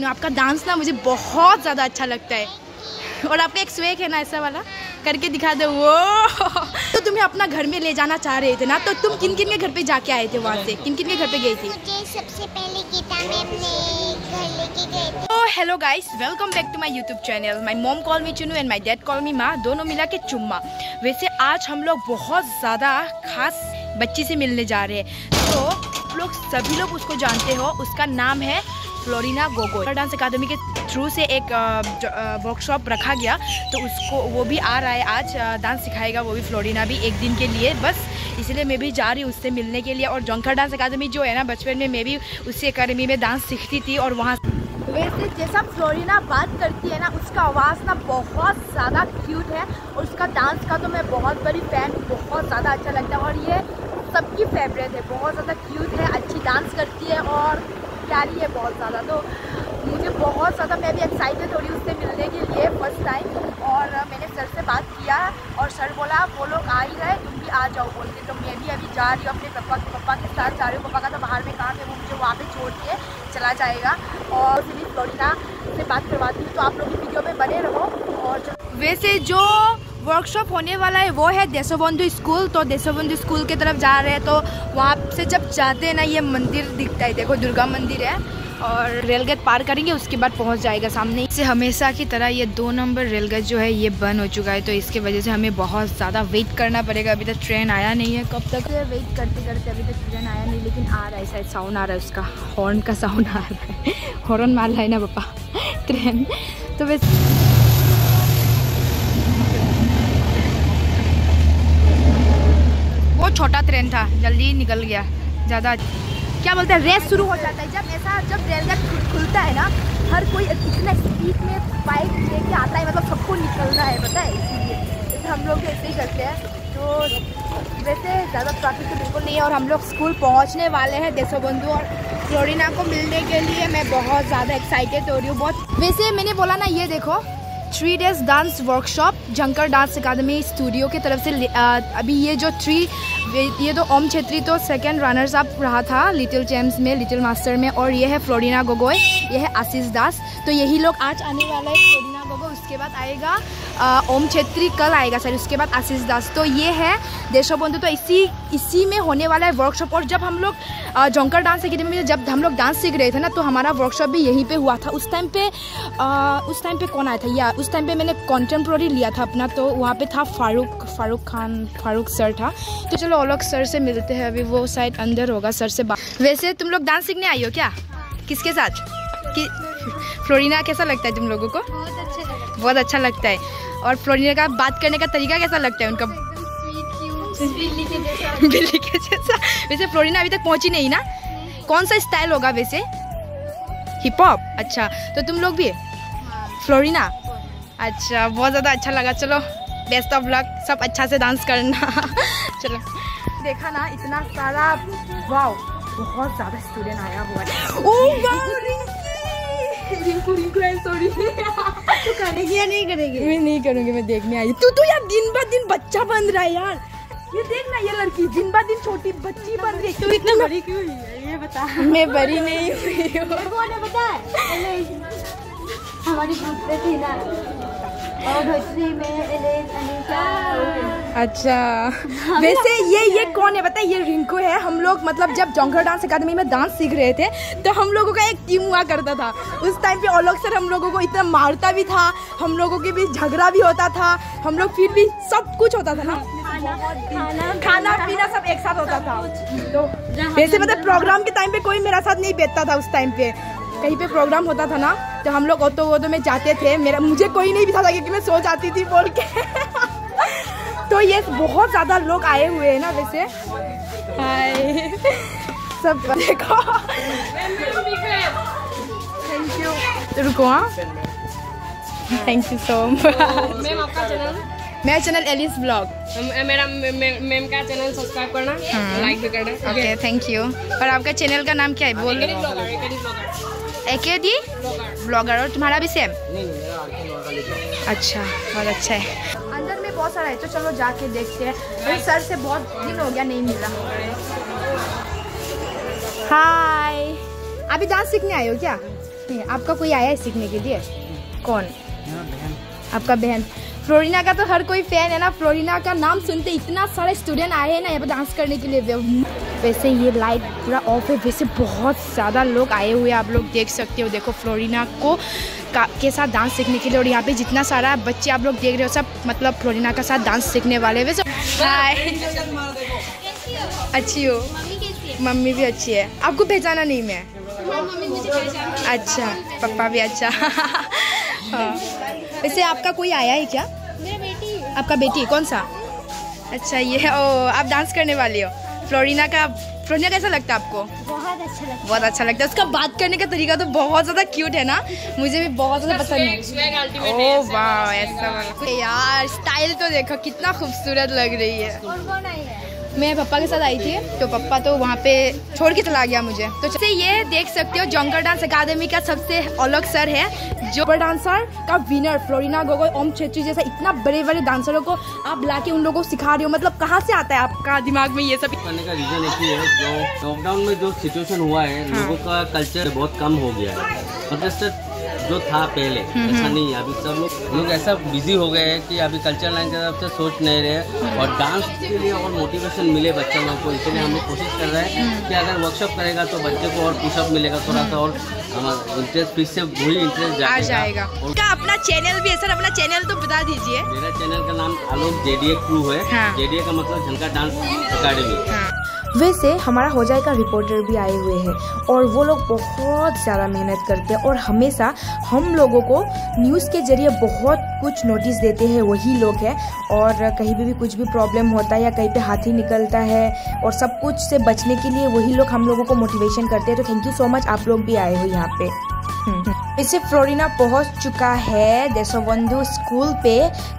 आपका डांस ना मुझे बहुत ज़्यादा अच्छा लगता है। और आपका एक स्वेग है ना ऐसा वाला, करके दिखा दो वो। तो तुम्हें अपना घर में ले जाना चाह रहे थे ना, तो तुम किन किन के घर पे जाके आए थे? वहाँ से किन किन के घर पे गई थी? मुझे सबसे पहले गीता मैम ने घर लेके गए थे। तो hello guys, welcome back to my YouTube channel. My mom call me Chunu and my dad call me माँ, दोनों मिला के चुम्मा। वैसे आज हम लोग बहुत ज़्यादा खास बच्ची से मिलने जा रहे हैं। तो लोग सभी लोग उसको जानते हो, उसका नाम है फ्लोरिना गोगोई। डांस अकादमी के थ्रू से एक वर्कशॉप रखा गया, तो उसको वो भी आ रहा है आज, डांस सिखाएगा वो भी फ्लोरिना भी एक दिन के लिए बस। इसलिए मैं भी जा रही हूँ उससे मिलने के लिए। और जोंकर डांस अकादमी जो है ना, बचपन में मैं भी उसी अकादमी में डांस सीखती थी। और वहाँ वैसे जैसा फ्लोरिना बात करती है ना, उसका आवाज़ ना बहुत ज़्यादा क्यूट है। और उसका डांस का तो मैं बहुत बड़ी फैन, बहुत ज़्यादा अच्छा लगता है। और ये सबकी फेवरेट है, बहुत ज़्यादा क्यूट है, अच्छी डांस करती है और प्यारी है बहुत ज़्यादा। तो मुझे बहुत ज़्यादा, मैं भी एक्साइटेड हो रही हूँ उससे मिलने के लिए फर्स्ट टाइम। और मैंने सर से बात किया और सर बोला वो लोग आ ही रहे, तुम भी आ जाओ बोल के। तो मैं भी अभी जा रही हूँ अपने पापा के साथ जा रही हूँ। पापा का तो बाहर में काम है, वो मुझे वहाँ पे छोड़ के चला जाएगा। और फिर फ्लोरिना से बात करवाती हूँ, तो आप लोग वीडियो में बने रहो। और वैसे जो वर्कशॉप होने वाला है वो है देशबंधु स्कूल। तो देशबंधु स्कूल की तरफ जा रहे हैं, तो वहाँ से जब जाते हैं ना, ये मंदिर दिखता है, देखो दुर्गा मंदिर है। और रेलगेट पार करेंगे, उसके बाद पहुँच जाएगा सामने से। हमेशा की तरह ये 2 नंबर रेलगेट जो है ये बंद हो चुका है, तो इसके वजह से हमें बहुत ज़्यादा वेट करना पड़ेगा। अभी तक ट्रेन आया नहीं है, कब तक वेट करते करते अभी तक ट्रेन आया नहीं। लेकिन आ रहा है, शायद साउंड आ रहा है, उसका हॉर्न का साउंड आ रहा है। हॉर्न मार रहा है ना पापा ट्रेन। तो वैसे वो छोटा ट्रेन था, जल्दी निकल गया। ज़्यादा क्या बोलते हैं, रेस शुरू हो जाता है जब रेलगेट खुलता है ना। हर कोई इतना स्पीड में बाइक लेके आता है, मतलब सबको निकलना है, पता है। इसीलिए हम लोग भी ऐसे ही करते हैं। तो वैसे ज़्यादा ट्रैफिक तो बिल्कुल नहीं है। और हम लोग स्कूल पहुँचने वाले हैं देशबंधु। और फ्लोरिना को मिलने के लिए मैं बहुत ज़्यादा एक्साइटेड हो रही हूँ बहुत। वैसे मैंने बोला ना, ये देखो 3 days dance workshop जोंकर dance academy studio की तरफ से। अभी ये तो ओम छेत्री तो सेकंड रनर्स अप रहा था लिटिल चैम्प्स में, लिटिल मास्टर में। और ये है फ्लोरिना गोगोई, ये है आशीष दास। तो यही लोग आज आने वाला है, फ्लोरिना गोगोई, उसके बाद आएगा ओम छेत्री, कल आएगा सर, उसके बाद आशीष दास। तो ये है देशबंधु। तो इसी में होने वाला है वर्कशॉप। और जब हम लोग जोंकर डांस अकादमी में जब हम लोग डांस सीख रहे थे ना, तो हमारा वर्कशॉप भी यहीं पे हुआ था। उस टाइम पे कौन आया था, या उस टाइम पे मैंने कॉन्टेम्प्रोरी लिया था अपना, तो वहाँ पे था फारूक सर था। तो चलो और लोग सर से मिलते हैं, अभी वो शायद अंदर होगा, सर से बात। वैसे तुम लोग डांस सीखने आई हो क्या? किसके साथ? फ्लोरिना कैसा लगता है तुम लोगों को? बहुत अच्छा लगता है। और फ्लोरिना का बात करने का तरीका कैसा लगता है उनका? बिल्ली के जैसा। वैसे फ्लोरिना अभी तक पहुंची नहीं ना, कौन सा स्टाइल होगा वैसे? Hip hop. अच्छा, तो तुम लोग भी फ्लोरिना? अच्छा, बहुत ज़्यादा अच्छा लगा। चलो बेस्ट ऑफ लक, सब अच्छा से डांस करना। चलो, देखा ना इतना सारा, वाव, बहुत ज़्यादा स्टूडेंट आया हुआ है। ओह वाव, रिंकू है, सॉरी। तू करेगी या नहीं करेगी? मैं नहीं करूँगी, मैं देखने आई। तू तो यार दिन ब दिन बच्चा बन रहा है यार। ये देख ना, ये लड़की दिन ब दिन छोटी बच्ची बन रही है। तू इतना बड़ी क्यों हुई है ये बता। मैं बड़ी नहीं हुई हूँ। पता है हमारी ग्रुप पे थी ना, और अच्छा, वैसे ये कौन है पता है? ये रिंकू है। हम लोग मतलब जब जोंकर डांस अकादमी में डांस सीख रहे थे, तो हम लोगों का एक टीम हुआ करता था। उस टाइम पे ऑलोक सर हम लोगों को इतना मारता भी था, हम लोगों के बीच झगड़ा भी होता था, हम लोग फिर भी सब कुछ होता था ना, खाना पीना सब एक साथ होता था। तो वैसे मतलब प्रोग्राम के टाइम पे कोई मेरा साथ नहीं बैठता था। उस टाइम पे कहीं पे प्रोग्राम होता था ना, तो हम लोग ऑटो में जाते थे। मुझे कोई नहीं बिठाता क्योंकि मैं सो जाती थी बोल के। तो ये बहुत ज़्यादा लोग आए हुए हैं ना वैसे। हाय सब देखो, थैंक यू। रुको, हाँ, thank you so much. Ma'am आपका चैनल? मेरा चैनल एलिस ब्लॉग। मेरा मैम का चैनल सब्सक्राइब करना, लाइक भी करना। Okay, thank you. और आपका चैनल का नाम क्या है? बोल। एकेडी ब्लॉगर। और तुम्हारा भी सेम? अच्छा, बहुत अच्छा है। अंदर में बहुत सारा है, तो चलो जाके देखते हैं। सर से बहुत दिन हो गया नहीं मिला। हाय, अभी डांस सीखने आए हो क्या? आपका कोई आया है सीखने के लिए? कौन? आपका बहन। फ्लोरिना का तो हर कोई फैन है ना। फ्लोरिना का नाम सुनते इतना सारे स्टूडेंट आए हैं ना यहाँ पे डांस करने के लिए। वैसे ये लाइट पूरा ऑफ है, वैसे बहुत ज़्यादा लोग आए हुए हैं, आप लोग देख सकते हो। देखो फ्लोरिना के साथ डांस सीखने के लिए, और यहाँ पे जितना सारा बच्चे आप लोग देख रहे हो सब मतलब फ्लोरिना का साथ डांस सीखने वाले हैं। वैसे हाय, अच्छी हो? मम्मी भी अच्छी है। आपको पहचाना नहीं मैं? अच्छा, पापा भी अच्छा। हाँ। वैसे आपका कोई आया है क्या? मेरा बेटी। आपका बेटी? कौन सा? अच्छा ये ओ, आप डांस करने वाली हो। फ्लोरिना कैसा लगता है आपको? बहुत अच्छा लगता है। बहुत अच्छा लगता है। उसका बात करने का तरीका तो बहुत ज़्यादा क्यूट है ना, मुझे भी बहुत ज़्यादा पसंद है। ओह वाह, ऐसा वाला यार स्टाइल तो देखो कितना खूबसूरत लग रही है। कौन कौन आई है? मैं पापा के साथ आई थी, तो पापा तो वहाँ पे छोड़ के चला गया मुझे। तो जैसे ये देख सकते हो जोंकर डांस अकादमी का सबसे अलग सर है, जो डांसर का विनर फ्लोरिना गोगोई, ओम छेत्री जैसा इतना बड़े बड़े डांसरों को आप लाके उन लोगों को सिखा रहे हो। मतलब कहाँ से आता है आपका दिमाग में ये सब? करने का रीजन एक ही है, जो लॉकडाउन में जो सिचुएशन हुआ है, लोगों का कल्चर बहुत कम हो गया है। मतलब जो था पहले ऐसा नहीं है। अभी सब लोग ऐसा बिजी हो गए हैं कि अभी कल्चर लाइन की तरफ से सोच नहीं रहे, और डांस के लिए और मोटिवेशन मिले बच्चे लोगों को, इसलिए हम लोग कोशिश कर रहे हैं कि अगर वर्कशॉप करेगा तो बच्चे को और पुशअप मिलेगा थोड़ा सा, और हमारा इंटरेस्ट फिर से वही इंटरेस्ट आ जाएगा। उनका अपना चैनल भी है सर, अपना चैनल तो बता दीजिए। मेरा चैनल का नाम आलोक JDA क्रू है। हाँ। JDA का मतलब झनका डांस अकादमी। हाँ। वैसे हमारा होजाई का रिपोर्टर भी आए हुए हैं, और वो लोग बहुत ज़्यादा मेहनत करते हैं और हमेशा हम लोगों को न्यूज़ के जरिए बहुत कुछ नोटिस देते हैं। वही लोग हैं, और कहीं भी कुछ भी प्रॉब्लम होता है या कहीं पे हाथी निकलता है और सब कुछ से बचने के लिए वही लोग हम लोगों को मोटिवेशन करते हैं। तो थैंक यू सो मच, आप लोग भी आए हो यहाँ पे। वैसे फ्लोरिना पहुंच चुका है देशबंधु स्कूल पे।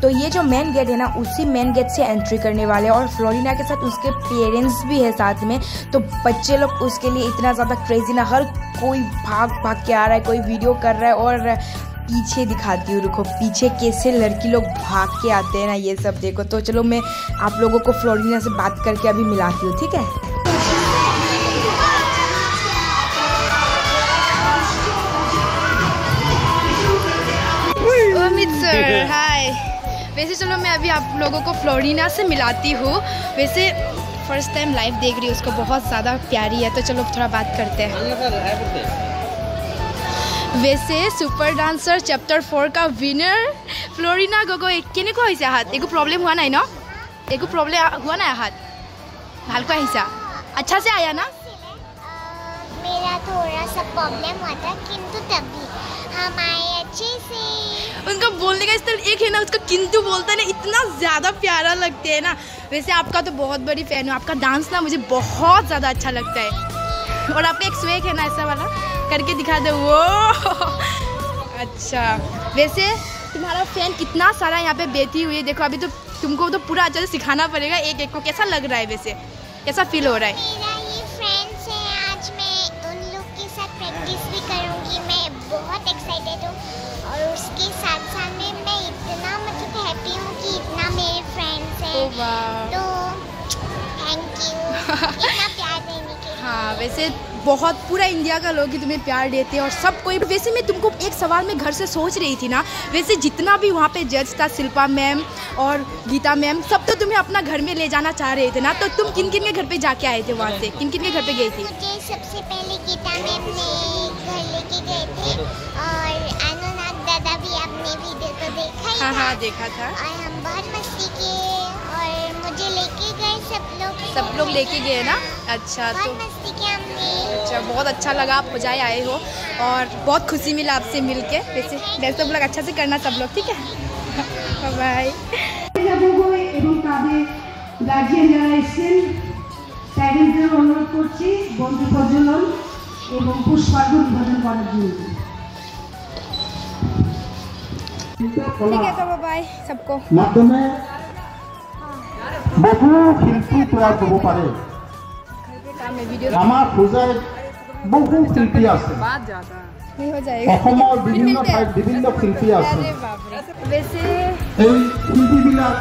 तो ये जो मेन गेट है ना, उसी मेन गेट से एंट्री करने वाले हैं, और फ्लोरिना के साथ उसके पेरेंट्स भी है साथ में। तो बच्चे लोग उसके लिए इतना ज़्यादा क्रेजी ना, हर कोई भाग के आ रहा है, कोई वीडियो कर रहा है। और पीछे दिखाती हूँ, रुको, पीछे कैसे लड़की लोग भाग के आते हैं ना, ये सब देखो। तो चलो मैं आप लोगों को फ्लोरिना से बात करके अभी मिलाती हूँ, ठीक है? Amit sir hi. वैसे चलो मैं अभी आप लोगों को फ्लोरिना से मिलाती हूँ। वैसे फर्स्ट टाइम लाइव देख रही हूँ, उसको बहुत ज़्यादा प्यारी है। तो चलो थोड़ा बात करते हैं। वैसे सुपर डांसर चैप्टर 4 का विनर फ्लोरिना गोगोई केनेকুৱা হৈছে हाथ? एको प्रॉब्लम हुआ नहीं ना? एको प्रॉब्लम हुआ ना हाथ? ভালকৈ আহিছা? अच्छा से आया ना? मेरा थोड़ा सा प्रॉब्लम हुआ था, किंतु तभी हम आए अच्छे से। उनका बोलने का स्टाइल एक है ना, उसका किंतु बोलता है ना, इतना ज़्यादा प्यारा लगते हैं ना। वैसे आपका तो बहुत बड़ी फ़ैन हूँ, आपका डांस ना मुझे बहुत ज़्यादा अच्छा लगता है। और आपका एक स्वेग है ना ऐसा वाला, करके दिखा दो वो। अच्छा, वैसे तुम्हारा फ़ैन कितना सारा यहाँ पे बैठी हुई है, देखो। अभी तो तुमको तो पूरा अच्छे से सिखाना पड़ेगा एक एक को। कैसा लग रहा है वैसे, कैसा फील हो रहा है? मेरा ये फ्रेंड्स है, आज मैं उन लोग के साथ प्रैक्टिस भी करूँगी। मैं बहुत एक्साइटेड हूँ, और उसके साथ साथ में मैं इतना मतलब हैप्पी हूँ कि इतना मेरे फ्रेंड्स हैं। तो थैंक यू इतना प्यार देने के लिए। हाँ, वैसे बहुत पूरा इंडिया का लोग ही तुम्हें प्यार देते हैं, और सब कोई। वैसे मैं तुमको एक सवाल में घर से सोच रही थी ना, वैसे जितना भी वहाँ पे जज था, शिल्पा मैम और गीता मैम, सब तो तुम्हें अपना घर में ले जाना चाह रहे थे ना। तो तुम किन किन के घर पे जाके आए थे? वहाँ से किन किन के घर पे गई थी? मुझे सबसे पहले गीता मैम ने घर लेके गए थे, और अनुराग दादा भी आपने वीडियो को देखा ही हाँ था। हाँ, देखा था। और हम बहुत मस्ती किए, और मुझे लेके गए सब लोग लेके गए ना? अच्छा, तो बहुत मस्ती की हमने। अच्छा, बहुत अच्छा लगा आप होजाई आए हो, और बहुत खुशी मिला आपसे मिलके। वैसे सब लोग अच्छा से करना सब लोग, ठीक है? बाय। এবং তাদের গার্জিয়ান যারা এসেছেন প্যারেন্টদের অনুরোধ করছি বন্ধু প্রজ্বলন এবং পুষ্পার্ঘ উদ্বোধন করার জন্য। ठीक है, तो बाय सबको। মাধ্যমে বহু শিল্পী তৈয়াৰ কৰিব পাৰে। আমাৰ হোজাইত বহু শিল্পী আছে, नहीं हो जाएगा। অসমৰ বিভিন্ন ঠাইত বিভিন্ন শিল্পী আছে। अरे बाप रे। वैसे এই শিল্পীবিলাক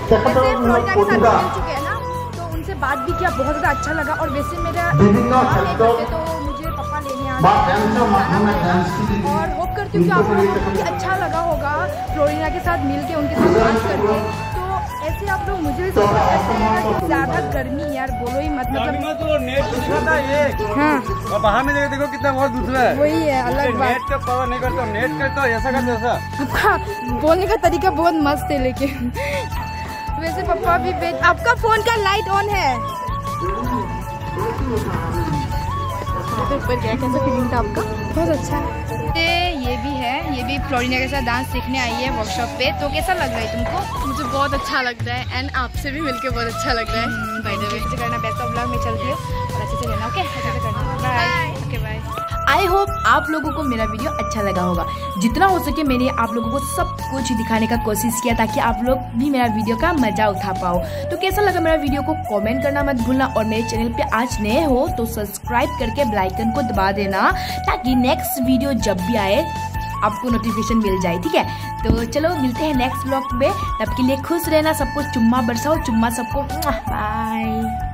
তেখেতৰ फ्लोरिना के साथ প্ৰতিভা मिल चुके हैं ना, तो उनसे बात भी किया, बहुत ज़्यादा अच्छा लगा। और वैसे मेरा বিভিন্ন नहीं ক্ষেত্ৰত करते तो मुझे पापा लेने आ বা ড্যান্সের মাধ্যমে ড্যান্স और होप करती हूँ कि आप लोगों को भी अच्छा लगा होगा फ्लोरिना के साथ मिलके उनके साथ डांस करके। तो ऐसे आप लोग मुझे भी सपोर्ट करते हैं कि ज़्यादा गर्मी यार बोलो ही मत, मतलब तो नेट दूसरा था ये। हाँ और बाहर में देखो कितना बहुत दूसरा है। वही है अलग बात। नेट का पावर नहीं करता, नेट करता ऐसा करता ऐसा। आपका बोलने का तरीका बहुत मस्त है लेकिन वैसे पापा भी आपका फोन का लाइट ऑन है। ऊपर गया, कैसा फीलिंग था आपका? बहुत अच्छा है। ये भी है, ये भी फ्लोरिना के साथ डांस सीखने आई है वर्कशॉप पे। तो कैसा लग रहा है तुमको? मुझे बहुत अच्छा लग रहा है एंड आपसे भी मिलके बहुत अच्छा लग रहा है। बाय द वे करना बेस्ट ऑफ लक में चलती हो और अच्छे से रहना। ओके अच्छे से करना। Bye. Okay bye. I hope आप लोगों को मेरा वीडियो अच्छा लगा होगा। जितना हो सके मैंने आप लोगों को सब कुछ दिखाने का कोशिश किया ताकि आप लोग भी मेरा वीडियो का मजा उठा पाओ। तो कैसा लगा मेरा वीडियो को कमेंट करना मत भूलना और मेरे चैनल पे आज नए हो तो सब्सक्राइब करके बेल आइकन को दबा देना ताकि नेक्स्ट वीडियो जब भी आए आपको नोटिफिकेशन मिल जाए। ठीक है, तो चलो मिलते हैं नेक्स्ट ब्लॉग में। तब के लिए खुश रहना, सबको चुम्मा बरसाओ, चुम्मा सबको। बाय।